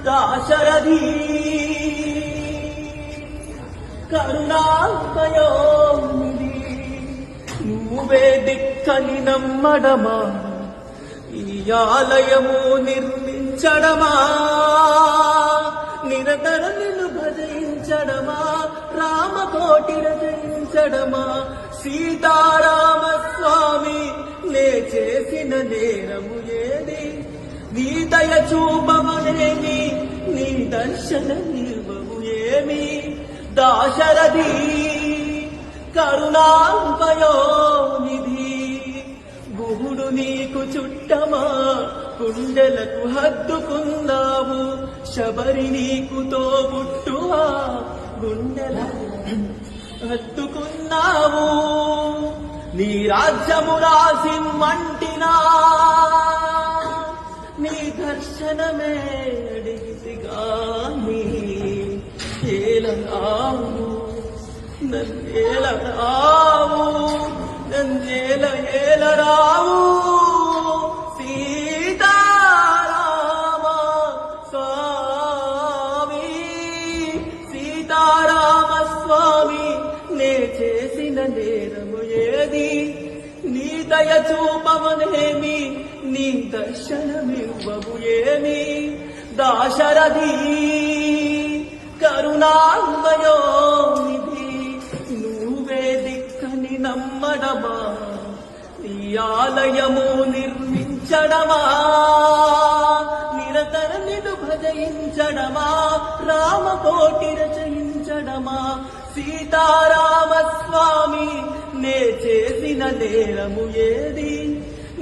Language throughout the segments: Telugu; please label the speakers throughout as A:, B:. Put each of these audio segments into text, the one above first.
A: దాశరథి కరుణామయోనిధి నువ్వే దిక్కని నమ్మడమా ఈ ఆలయము నిర్మించడమా నిరతర నిన్ను భజించడమా రామకోటి రచయించడమా సీతారామ స్వామి నే చేసిన నేరము ఏది నీ దయ చూపమనేమి నీ దర్శనమివ్వము ఏమి దాశరథి కరుణామయోనిధి గుహుడు నీకు చుట్టమా గుండెలకు హద్దుకున్నావు శబరి నీకు తోబుట్టువా గుండెలకు హద్దుకున్నావు నీ రాజ్యము రాసిమ్మంటినా నీ దర్శనమే అడిగితిగాని ఏలనావు నన్నేలనావు నన్నేల ఏలరావు సీతారామ స్వామి సీతారామ స్వామి నే చేసిన నేరము ఏది నీ దయ చూపమనేమి నీ దర్శనమివ్వము ఏమి దాశరథి కరుణామయోనిధి నువ్వే దిక్కని నమ్మడమా నీ ఆలయము నిర్మించడమా నిరతర నిన్ను భజయించడమా రామకోటి రచయించడమా సీతారామ స్వామి నే చేసిన నేరము ఏది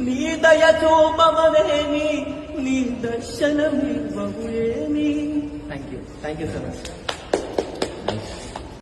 A: నీ దయ చూపమనేమి నీ దర్శనమివ్వము ఏమి థ్యాంక్ యూ సో మచ్.